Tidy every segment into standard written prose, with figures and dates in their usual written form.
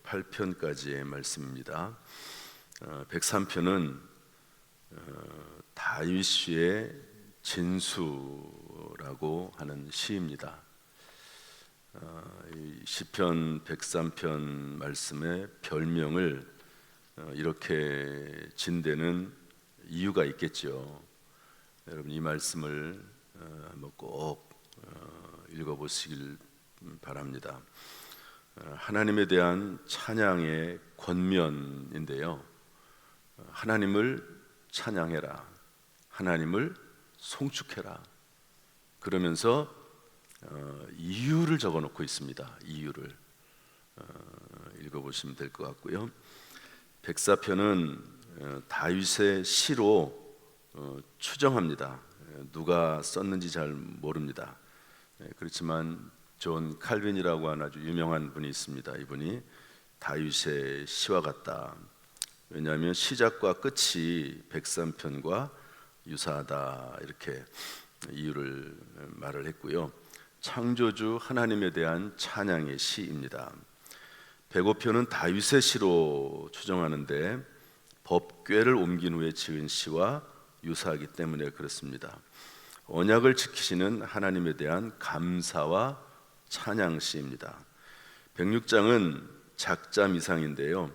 108편까지의 말씀입니다. 103편은 다윗의 진수라고 하는 시입니다. 이 시편 103편 말씀의 별명을 이렇게 진대는 이유가 있겠죠. 여러분 이 말씀을 한번 꼭 읽어보시길 바랍니다. 하나님에 대한 찬양의 권면인데요. 하나님을 찬양해라, 하나님을 송축해라. 그러면서 이유를 적어놓고 있습니다. 이유를 읽어보시면 될 것 같고요. 104편은 다윗의 시로 추정합니다. 누가 썼는지 잘 모릅니다. 그렇지만 존 칼빈이라고 하는 아주 유명한 분이 있습니다. 이분이 다윗의 시와 같다. 왜냐하면 시작과 끝이 103편과 유사하다, 이렇게 이유를 말을 했고요. 창조주 하나님에 대한 찬양의 시입니다. 105편은 다윗의 시로 추정하는데 법궤를 옮긴 후에 지은 시와 유사하기 때문에 그렇습니다. 언약을 지키시는 하나님에 대한 감사와 찬양시입니다. 106장은 작자 미상인데요,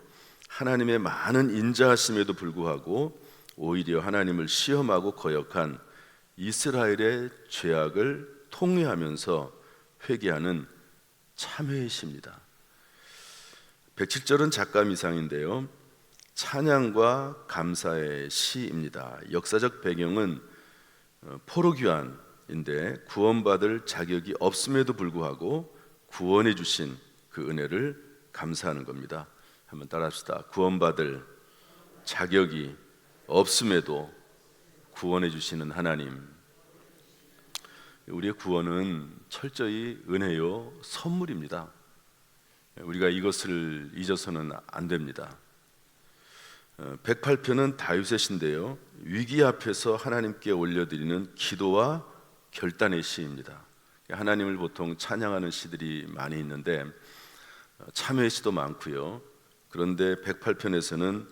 하나님의 많은 인자하심에도 불구하고 오히려 하나님을 시험하고 거역한 이스라엘의 죄악을 통회하면서 회개하는 참회의 시입니다. 107절은 작가 미상인데요, 찬양과 감사의 시입니다. 역사적 배경은 포로귀환인데 구원받을 자격이 없음에도 불구하고 구원해 주신 그 은혜를 감사하는 겁니다. 한번 따라합시다. 구원받을 자격이 없음에도 구원해 주시는 하나님. 우리의 구원은 철저히 은혜요 선물입니다. 우리가 이것을 잊어서는 안 됩니다. 108편은 다윗의 시인데요, 위기 앞에서 하나님께 올려드리는 기도와 결단의 시입니다. 하나님을 보통 찬양하는 시들이 많이 있는데 참회의 시도 많고요. 그런데 108편에서는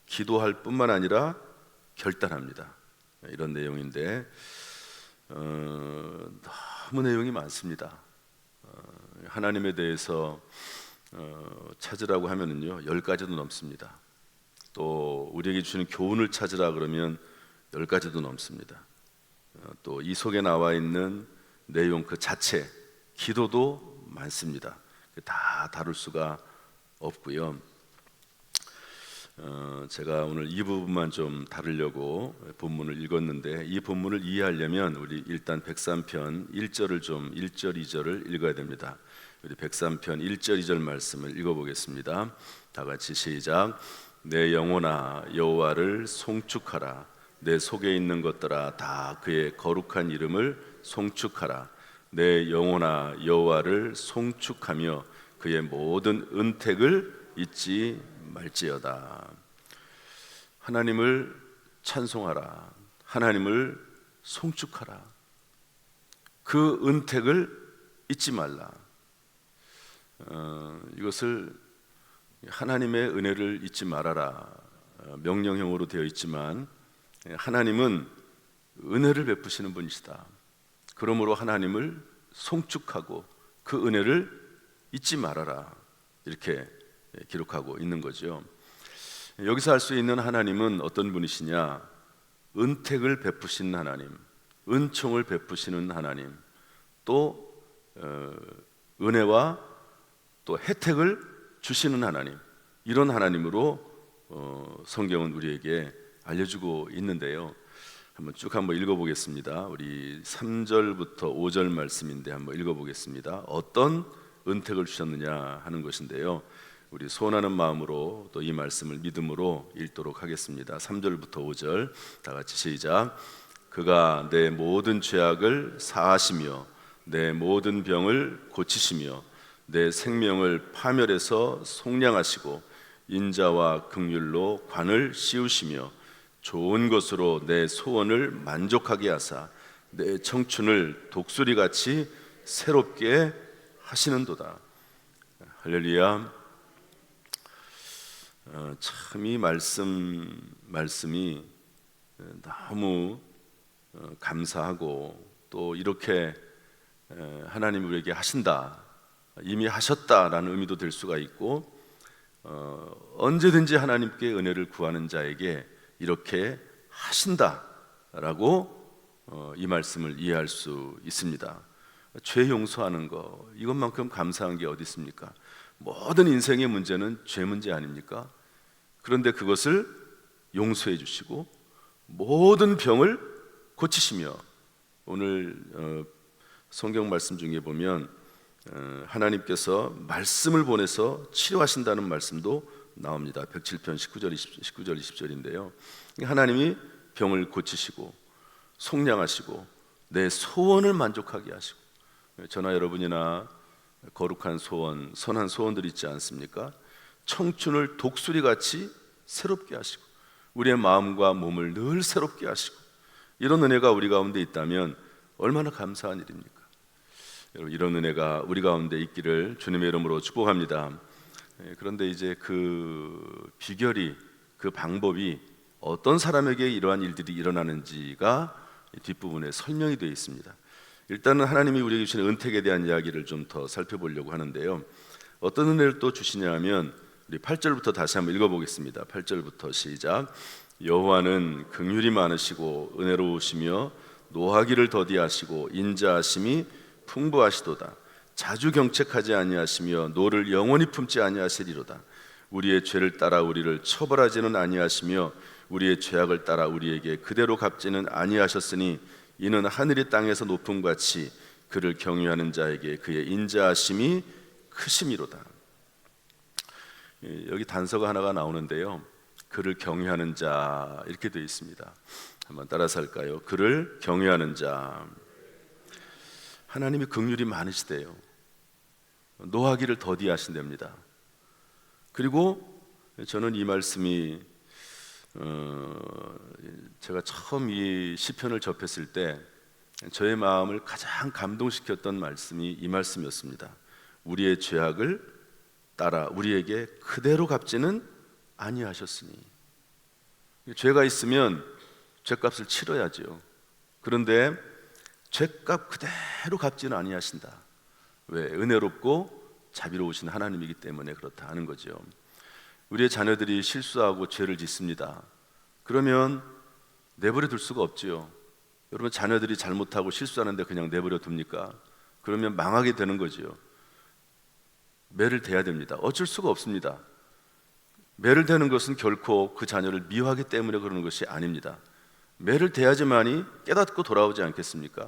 기도할 뿐만 아니라 결단합니다. 이런 내용인데 너무 내용이 많습니다. 하나님에 대해서 찾으라고 하면은요 10가지도 넘습니다. 또 우리에게 주는 교훈을 찾으라 그러면 10가지도 넘습니다. 또 이 속에 나와 있는 내용 그 자체, 기도도 많습니다. 다 다룰 수가 없고요. 제가 오늘 이 부분만 좀 다루려고 본문을 읽었는데, 이 본문을 이해하려면 우리 일단 103편 1절을 좀 1절 2절을 읽어야 됩니다. 우리 103편 1절 2절 말씀을 읽어보겠습니다. 다 같이 시작. 내 영혼아 여호와를 송축하라. 내 속에 있는 것들아 다 그의 거룩한 이름을 송축하라. 내 영혼아 여호와를 송축하며 그의 모든 은택을 잊지 말지어다. 하나님을 찬송하라. 하나님을 송축하라. 그 은택을 잊지 말라. 이것을 하나님의 은혜를 잊지 말아라 명령형으로 되어 있지만, 하나님은 은혜를 베푸시는 분이시다. 그러므로 하나님을 송축하고 그 은혜를 잊지 말아라, 이렇게 기록하고 있는 거죠. 여기서 알 수 있는 하나님은 어떤 분이시냐? 은택을 베푸시는 하나님, 은총을 베푸시는 하나님, 또 은혜와 또 혜택을 주시는 하나님, 이런 하나님으로 성경은 우리에게 알려주고 있는데요. 한번 읽어보겠습니다. 우리 3절부터 5절 말씀인데 한번 읽어보겠습니다. 어떤 은택을 주셨느냐 하는 것인데요, 우리 소원하는 마음으로 또 이 말씀을 믿음으로 읽도록 하겠습니다. 3절부터 5절 다 같이 시작. 그가 내 모든 죄악을 사하시며 내 모든 병을 고치시며 내 생명을 파멸해서 속량하시고 인자와 긍휼로 관을 씌우시며 좋은 것으로 내 소원을 만족하게 하사 내 청춘을 독수리같이 새롭게 하시는도다. 할렐루야. 참 이 말씀이 너무 감사하고 또 이렇게 하나님이 우리에게 하신다, 이미 하셨다라는 의미도 될 수가 있고 언제든지 하나님께 은혜를 구하는 자에게 이렇게 하신다라고 이 말씀을 이해할 수 있습니다. 죄 용서하는 거, 이것만큼 감사한 게 어디 있습니까? 모든 인생의 문제는 죄 문제 아닙니까? 그런데 그것을 용서해 주시고 모든 병을 고치시며, 오늘 성경 말씀 중에 보면 하나님께서 말씀을 보내서 치료하신다는 말씀도 나옵니다. 107편 19절 20절인데요. 하나님이 병을 고치시고 속량하시고 내 소원을 만족하게 하시고, 저나 여러분이나 거룩한 소원, 선한 소원들 있지 않습니까? 청춘을 독수리같이 새롭게 하시고 우리의 마음과 몸을 늘 새롭게 하시고, 이런 은혜가 우리 가운데 있다면 얼마나 감사한 일입니까? 여러분, 이런 은혜가 우리 가운데 있기를 주님의 이름으로 축복합니다. 그런데 이제 그 비결이, 그 방법이 어떤 사람에게 이러한 일들이 일어나는지가 뒷부분에 설명이 되어 있습니다. 일단은 하나님이 우리에게 주신 은택에 대한 이야기를 좀 더 살펴보려고 하는데요. 어떤 은혜를 또 주시냐 하면, 우리 8절부터 다시 한번 읽어보겠습니다. 8절부터 시작. 여호와는 긍휼이 많으시고 은혜로우시며 노하기를 더디하시고 인자하심이 풍부하시도다. 자주 경책하지 아니하시며 노를 영원히 품지 아니하시리로다. 우리의 죄를 따라 우리를 처벌하지는 아니하시며 우리의 죄악을 따라 우리에게 그대로 갚지는 아니하셨으니 이는 하늘이 땅에서 높음같이 그를 경외하는 자에게 그의 인자하심이 크심이로다. 여기 단서가 하나가 나오는데요. 그를 경외하는 자, 이렇게 되어 있습니다. 한번 따라서 할까요? 그를 경외하는 자. 하나님이 긍휼이 많으시대요. 노하기를 더디하신답니다. 그리고 저는 이 말씀이 제가 처음 이 시편을 접했을 때 저의 마음을 가장 감동시켰던 말씀이 이 말씀이었습니다. 우리의 죄악을 따라 우리에게 그대로 갚지는 아니하셨으니. 죄가 있으면 죄값을 치러야죠. 그런데 죄값 그대로 갚지는 아니하신다. 왜? 은혜롭고 자비로우신 하나님이기 때문에 그렇다 하는 거죠. 우리의 자녀들이 실수하고 죄를 짓습니다. 그러면 내버려 둘 수가 없지요. 여러분, 자녀들이 잘못하고 실수하는데 그냥 내버려 둡니까? 그러면 망하게 되는 거지요. 매를 대야 됩니다. 어쩔 수가 없습니다. 매를 대는 것은 결코 그 자녀를 미워하기 때문에 그러는 것이 아닙니다. 매를 대야지만이 깨닫고 돌아오지 않겠습니까?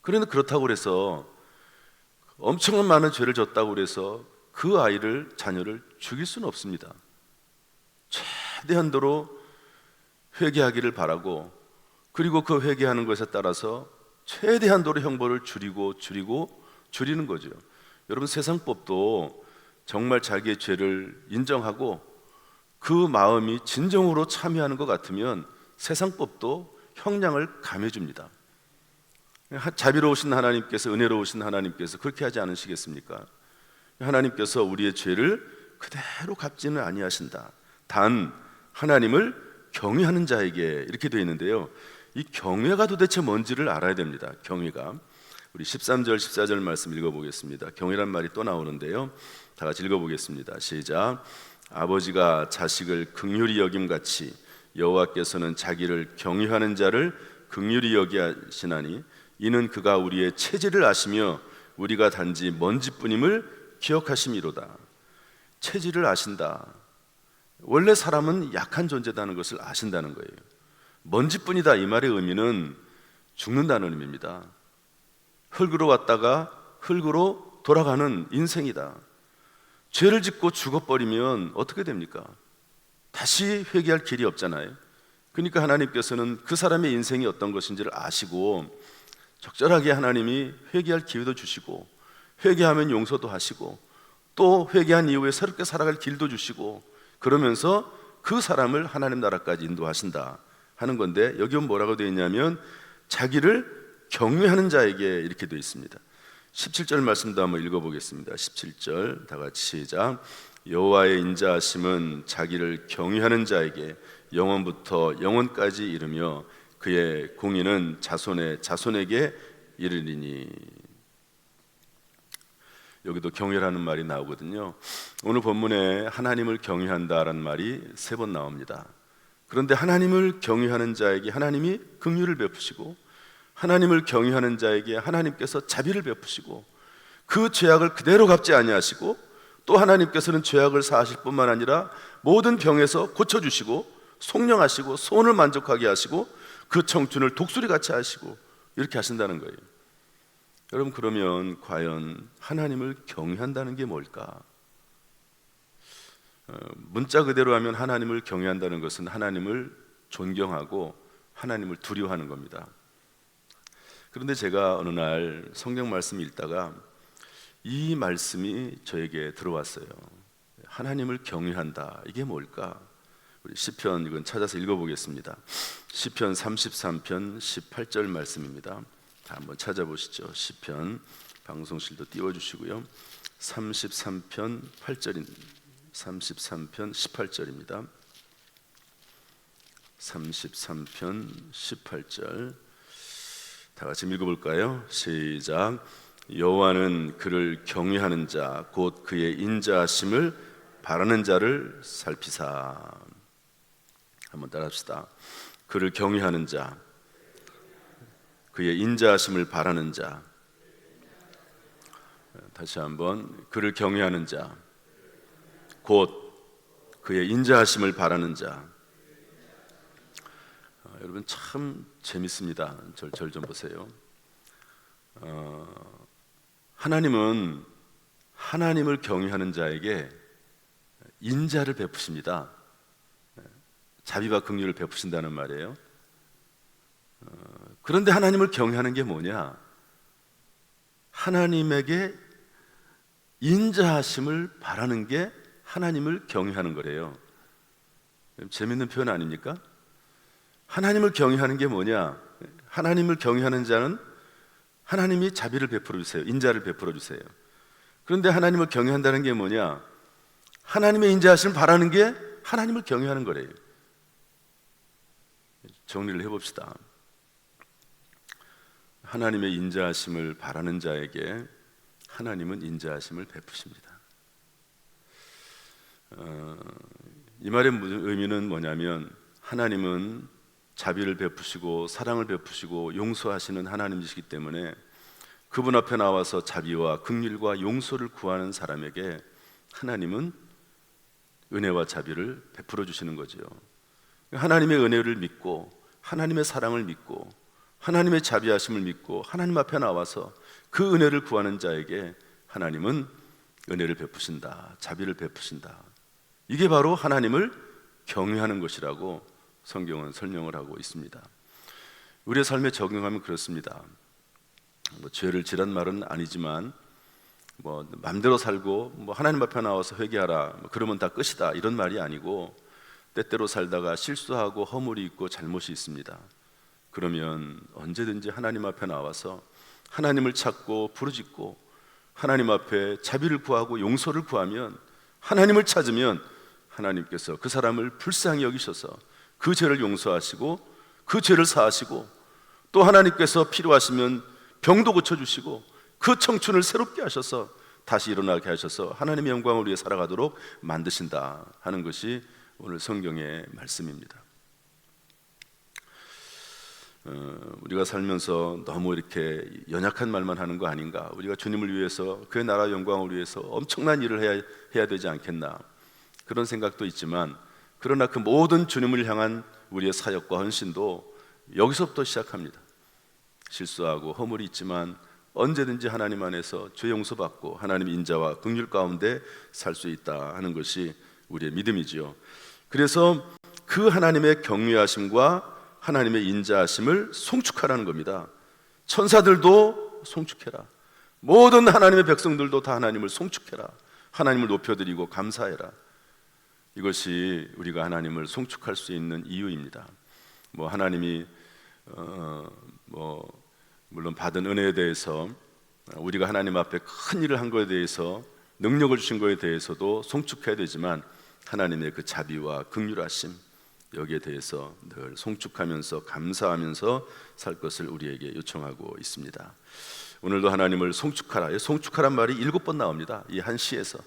그런데 그렇다고 해서 엄청난 많은 죄를 졌다고 해서 그 아이를, 자녀를 죽일 수는 없습니다. 최대한도로 회개하기를 바라고, 그리고 그 회개하는 것에 따라서 최대한도로 형벌을 줄이는 거죠. 여러분, 세상법도 정말 자기의 죄를 인정하고 그 마음이 진정으로 참여하는 것 같으면 세상법도 형량을 감해줍니다. 자비로우신 하나님께서, 은혜로우신 하나님께서 그렇게 하지 않으시겠습니까? 하나님께서 우리의 죄를 그대로 갚지는 아니하신다. 단 하나님을 경외하는 자에게, 이렇게 되어 있는데요. 이 경외가 도대체 뭔지를 알아야 됩니다. 경외가. 우리 13절 14절 말씀 읽어보겠습니다. 경외란 말이 또 나오는데요. 다 같이 읽어보겠습니다. 시작. 아버지가 자식을 긍휼히 여김같이 여호와께서는 자기를 경외하는 자를 긍휼히 여기시나니 이는 그가 우리의 체질을 아시며 우리가 단지 먼지뿐임을 기억하심이로다. 체질을 아신다. 원래 사람은 약한 존재다는 것을 아신다는 거예요. 먼지뿐이다, 이 말의 의미는 죽는다는 의미입니다. 흙으로 왔다가 흙으로 돌아가는 인생이다. 죄를 짓고 죽어버리면 어떻게 됩니까? 다시 회개할 길이 없잖아요. 그러니까 하나님께서는 그 사람의 인생이 어떤 것인지를 아시고 적절하게 하나님이 회개할 기회도 주시고, 회개하면 용서도 하시고, 또 회개한 이후에 새롭게 살아갈 길도 주시고, 그러면서 그 사람을 하나님 나라까지 인도하신다 하는 건데, 여기 뭐라고 되어 있냐면 자기를 경외하는 자에게, 이렇게 되어 있습니다. 17절 말씀도 한번 읽어보겠습니다. 17절 다 같이 시작. 여호와의 인자하심은 자기를 경외하는 자에게 영원부터 영원까지 이르며 그의 공의는 자손의 자손에게 이르리니. 여기도 경외라는 말이 나오거든요. 오늘 본문에 하나님을 경외한다라는 말이 3번 나옵니다. 그런데 하나님을 경외하는 자에게 하나님이 긍휼을 베푸시고, 하나님을 경외하는 자에게 하나님께서 자비를 베푸시고, 그 죄악을 그대로 갚지 아니하시고, 또 하나님께서는 죄악을 사하실 뿐만 아니라 모든 병에서 고쳐주시고 속량하시고 소원을 만족하게 하시고 그 청춘을 독수리같이 하시고 이렇게 하신다는 거예요. 여러분, 그러면 과연 하나님을 경외한다는 게 뭘까? 문자 그대로 하면 하나님을 경외한다는 것은 하나님을 존경하고 하나님을 두려워하는 겁니다. 그런데 제가 어느 날 성경 말씀 읽다가 이 말씀이 저에게 들어왔어요. 하나님을 경외한다, 이게 뭘까? 우리 시편, 이건 찾아서 읽어보겠습니다. 시편 33편 18절 말씀입니다. 다 한번 찾아보시죠. 시편, 방송실도 띄워주시고요. 33편 18절입니다. 33편 18절 다 같이 읽어볼까요? 시작. 여호와는 그를 경외하는 자 곧 그의 인자하심을 바라는 자를 살피사. 한번 따라합시다. 그를 경외하는 자, 그의 인자하심을 바라는 자. 다시 한번. 그를 경외하는 자 곧 그의 인자하심을 바라는 자. 여러분 참 재밌습니다. 절 좀 보세요. 하나님은 하나님을 경외하는 자에게 인자를 베푸십니다. 자비와 긍휼을 베푸신다는 말이에요. 그런데 하나님을 경외하는 게 뭐냐? 하나님에게 인자하심을 바라는 게 하나님을 경외하는 거래요. 재밌는 표현 아닙니까? 하나님을 경외하는 게 뭐냐? 하나님을 경외하는 자는 하나님이 자비를 베풀어 주세요. 인자를 베풀어 주세요. 그런데 하나님을 경외한다는 게 뭐냐? 하나님의 인자하심을 바라는 게 하나님을 경외하는 거래요. 정리를 해봅시다. 하나님의 인자하심을 바라는 자에게 하나님은 인자하심을 베푸십니다. 이 말의 의미는 뭐냐면 하나님은 자비를 베푸시고 사랑을 베푸시고 용서하시는 하나님이시기 때문에 그분 앞에 나와서 자비와 긍휼과 용서를 구하는 사람에게 하나님은 은혜와 자비를 베풀어 주시는 거죠. 하나님의 은혜를 믿고 하나님의 사랑을 믿고 하나님의 자비하심을 믿고 하나님 앞에 나와서 그 은혜를 구하는 자에게 하나님은 은혜를 베푸신다, 자비를 베푸신다. 이게 바로 하나님을 경외하는 것이라고 성경은 설명을 하고 있습니다. 우리의 삶에 적용하면 그렇습니다. 죄를 지란 말은 아니지만 마음대로 살고 하나님 앞에 나와서 회개하라 그러면 다 끝이다 이런 말이 아니고, 때때로 살다가 실수하고 허물이 있고 잘못이 있습니다. 그러면 언제든지 하나님 앞에 나와서 하나님을 찾고 부르짖고 하나님 앞에 자비를 구하고 용서를 구하면, 하나님을 찾으면 하나님께서 그 사람을 불쌍히 여기셔서 그 죄를 용서하시고 그 죄를 사하시고, 또 하나님께서 필요하시면 병도 고쳐주시고 그 청춘을 새롭게 하셔서 다시 일어나게 하셔서 하나님의 영광을 위해 살아가도록 만드신다 하는 것이 오늘 성경의 말씀입니다. 우리가 살면서 너무 이렇게 연약한 말만 하는 거 아닌가? 우리가 주님을 위해서, 그의 나라 영광을 위해서 엄청난 일을 해야 되지 않겠나? 그런 생각도 있지만, 그러나 그 모든 주님을 향한 우리의 사역과 헌신도 여기서부터 시작합니다. 실수하고 허물이 있지만 언제든지 하나님 안에서 죄 용서받고 하나님 인자와 긍휼 가운데 살 수 있다 하는 것이 우리의 믿음이지요. 그래서 그 하나님의 경외하심과 하나님의 인자하심을 송축하라는 겁니다. 천사들도 송축해라. 모든 하나님의 백성들도 다 하나님을 송축해라. 하나님을 높여드리고 감사해라. 이것이 우리가 하나님을 송축할 수 있는 이유입니다. 하나님이 물론 받은 은혜에 대해서, 우리가 하나님 앞에 큰 일을 한 것에 대해서 능력을 주신 것에 대해서도 송축해야 되지만 하나님의 그 자비와 긍휼하심, 여기에 대해서 늘 송축하면서 감사하면서 살 것을 우리에게 요청하고 있습니다. 오늘도 하나님을 송축하라. 송축하란 말이 7번 나옵니다. 이 한 시에서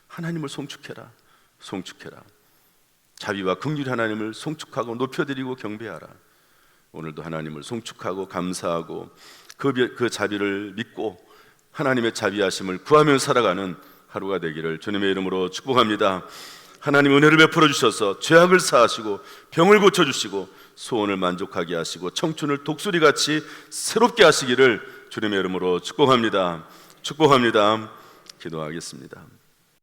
하나님을 송축해라, 송축해라. 자비와 긍휼 하나님을 송축하고 높여드리고 경배하라. 오늘도 하나님을 송축하고 감사하고 그 자비를 믿고 하나님의 자비하심을 구하며 살아가는 하루가 되기를 주님의 이름으로 축복합니다. 하나님 은혜를 베풀어 주셔서 죄악을 사하시고 병을 고쳐주시고 소원을 만족하게 하시고 청춘을 독수리같이 새롭게 하시기를 주님의 이름으로 축복합니다. 축복합니다. 기도하겠습니다.